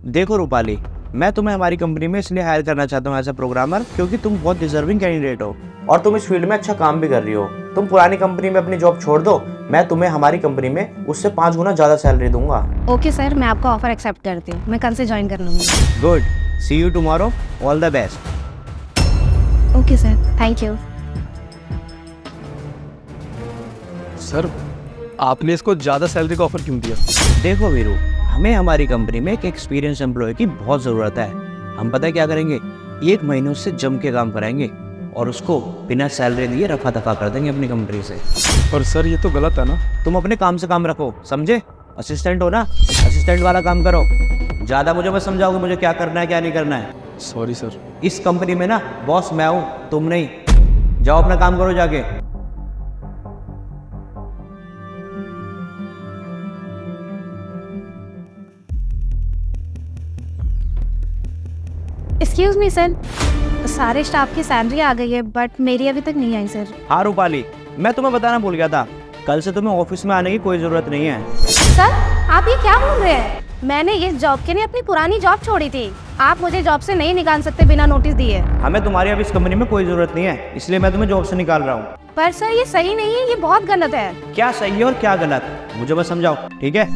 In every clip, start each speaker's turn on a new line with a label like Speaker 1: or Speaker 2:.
Speaker 1: देखो रूपाली, मैं तुम्हें हमारी कंपनी में इसलिए हायर करना चाहता हूँ एज अ प्रोग्रामर क्योंकि तुम बहुत डिजर्विंग कैंडिडेट हो और तुम इस फील्ड में अच्छा काम भी कर रही हो। तुम पुरानी कंपनी में अपनी जॉब छोड़ दो, मैं तुम्हें हमारी कंपनी में उससे 5 गुना ज़्यादा सैलरी दूंगा।
Speaker 2: ओके सर, मैं आपका ऑफर एक्सेप्ट करती हूँ। मैं कल से ज्वाइन कर लूँगी।
Speaker 1: Good, see you tomorrow, all the best.
Speaker 2: Okay sir, thank you.
Speaker 3: Sir, आपने इसको ज़्यादा सैलरी का ऑफर क्यों दिया?
Speaker 1: देखो वीरू, हमें हमारी कंपनी में एक एक्सपीरियंस एम्प्लॉय की बहुत ज़रूरत है। हम पता है क्या करेंगे, 1 महीने उससे जम के काम कराएंगे और उसको बिना सैलरी दिए रफा दफा कर देंगे अपनी कंपनी से।
Speaker 3: पर सर ये तो गलत है ना।
Speaker 1: तुम अपने काम से काम रखो, समझे? असिस्टेंट हो ना, असिस्टेंट वाला काम करो। ज़्यादा मुझे मत समझाओगे मुझे क्या करना है क्या नहीं करना है।
Speaker 3: Sorry sir.
Speaker 1: इस कंपनी में ना बॉस मैं हूँ, तुम नहीं। जाओ अपना काम करो जाके।
Speaker 2: एक्सक्यूज मी सर, सारे स्टाफ की सैलरी आ गई है बट मेरी अभी तक नहीं आई सर।
Speaker 1: हाँ रूपाली, मैं तुम्हें बताना भूल गया था, कल से तुम्हें ऑफिस में आने की कोई ज़रूरत नहीं है।
Speaker 2: सर, आप ये क्या बोल रहे हैं? मैंने ये जॉब के लिए अपनी पुरानी जॉब छोड़ी थी। आप मुझे जॉब से नहीं निकाल सकते बिना नोटिस दिए।
Speaker 1: हमें तुम्हारी अब इस कंपनी में कोई ज़रूरत नहीं है, इसलिए मैं तुम्हें जॉब से निकाल रहा हूँ।
Speaker 2: पर सर ये सही नहीं है, ये बहुत गलत है।
Speaker 1: क्या सही है और क्या गलत, मुझे बस समझाओ, ठीक है?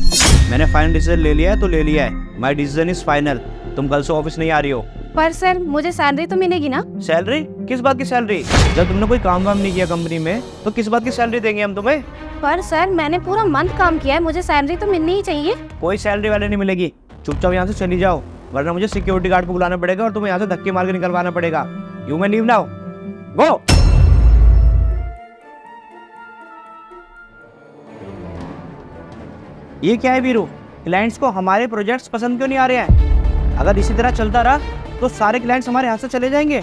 Speaker 1: मैंने फाइनल डिसीजन ले लिया है तो ले लिया है। My decision is final. तुम कल से ऑफिस नहीं आ रही हो।
Speaker 2: पर सर मुझे सैलरी तो मिलेगी ना?
Speaker 1: सैलरी? किस बात की सैलरी? जब तुमने कोई काम वाम नहीं किया कंपनी में तो किस बात की सैलरी देंगे हम तुम्हें?
Speaker 2: पर सर मैंने पूरा मंथ काम किया है, मुझे सैलरी तो मिलनी ही चाहिए।
Speaker 1: कोई सैलरी वाले नहीं मिलेगी, चुपचाप यहाँ से चली जाओ, वरना मुझे सिक्योरिटी गार्ड को बुलाना पड़ेगा और तुम्हें यहाँ से धक्के मार के निकलवाना पड़ेगा। यू मे लीव नाउ, गो। ये क्या है वीरू, क्लाइंट्स को हमारे प्रोजेक्ट्स पसंद क्यों नहीं आ रहे हैं? अगर इसी तरह चलता रहा तो सारे क्लाइंट्स हमारे हाथ से चले जाएंगे।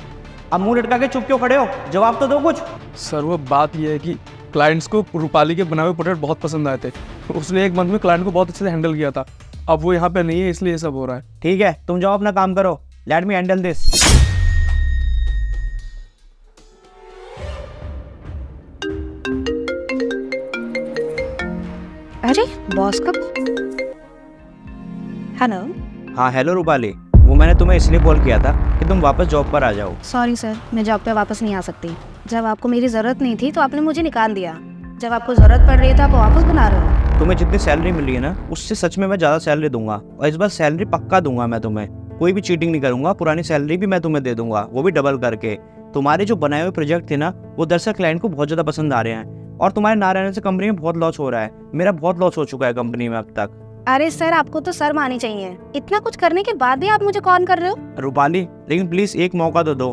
Speaker 1: अब मुंह लटका के चुप क्यों खड़े हो? जवाब तो दो कुछ।
Speaker 3: सर वो बात ये है कि क्लाइंट्स को रूपाली के बनाए हुए प्रोडक्ट बहुत पसंद आए थे। उसने 1 मंथ में क्लाइंट को बहुत अच्छे से हैंडल किया था। अब वो यहाँ पे नहीं है इसलिए ये सब हो रहा है।
Speaker 1: ठीक है, तुम जाओ अपना काम करो, लेट मी हैंडल दिस।
Speaker 2: अरे बॉस कब? हेलो।
Speaker 1: हाँ हेलो रूपाली, वो मैंने तुम्हें इसलिए कॉल किया था कि तुम वापस जॉब पर आ जाओ।
Speaker 2: सॉरी सर, मैं जॉब पे वापस नहीं आ सकती। जब आपको मेरी ज़रूरत नहीं थी तो आपने मुझे निकाल दिया। जब आपको ज़रूरत पड़ रही है तो आप वापस बना रहे हो।
Speaker 1: तुम्हें जितनी सैलरी मिल रही है ना, उससे सच में मैं ज़्यादा सैलरी दूंगा और इस बार सैलरी पक्का दूंगा मैं तुम्हें। कोई भी चीटिंग नहीं करूंगा, पुरानी सैलरी भी मैं तुम्हें दे दूंगा, वो भी डबल करके। तुम्हारे जो बनाए हुए प्रोजेक्ट थे ना, वो दरअसल क्लाइंट को बहुत ज़्यादा पसंद आ रहे हैं और तुम्हारे ना रहने से कंपनी में बहुत लॉस हो रहा है। मेरा बहुत लॉस हो चुका है कंपनी में अब तक।
Speaker 2: अरे सर, आपको तो शर्म आनी चाहिए। इतना कुछ करने के बाद भी आप मुझे कॉल कर रहे हो।
Speaker 1: रूपाली लेकिन प्लीज़ एक मौका तो दो,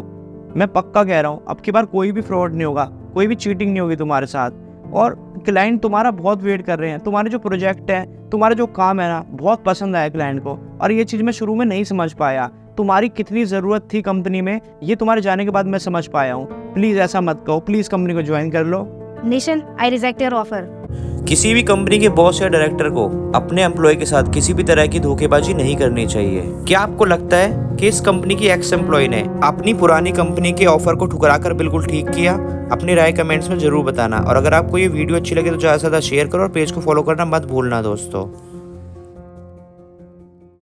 Speaker 1: मैं पक्का कह रहा हूँ अब की बार कोई भी फ्रॉड नहीं होगा, कोई भी चीटिंग नहीं होगी तुम्हारे साथ। और क्लाइंट तुम्हारा बहुत वेट कर रहे हैं, तुम्हारे जो प्रोजेक्ट है, तुम्हारा जो काम है ना, बहुत पसंद आया क्लाइंट को। और ये चीज़ मैं शुरू में नहीं समझ पाया, तुम्हारी कितनी ज़रूरत थी कंपनी में, ये तुम्हारे जाने के बाद मैं समझ पाया हूँ। प्लीज़ ऐसा मत कहो, प्लीज़ कंपनी को ज्वाइन कर लो।
Speaker 2: निशन, आई रिजेक्ट योर ऑफर।
Speaker 4: किसी भी कंपनी के बॉस या डायरेक्टर को अपने एम्प्लॉय के साथ किसी भी तरह की धोखेबाजी नहीं करनी चाहिए। क्या आपको लगता है कि इस कंपनी की एक्स एम्प्लॉय ने अपनी पुरानी कंपनी के ऑफर को ठुकराकर बिल्कुल ठीक किया? अपनी राय कमेंट्स में जरूर बताना और अगर आपको ये वीडियो अच्छी लगे तो ज़्यादा से ज़्यादा शेयर करो और पेज को फॉलो करना मत भूलना दोस्तों।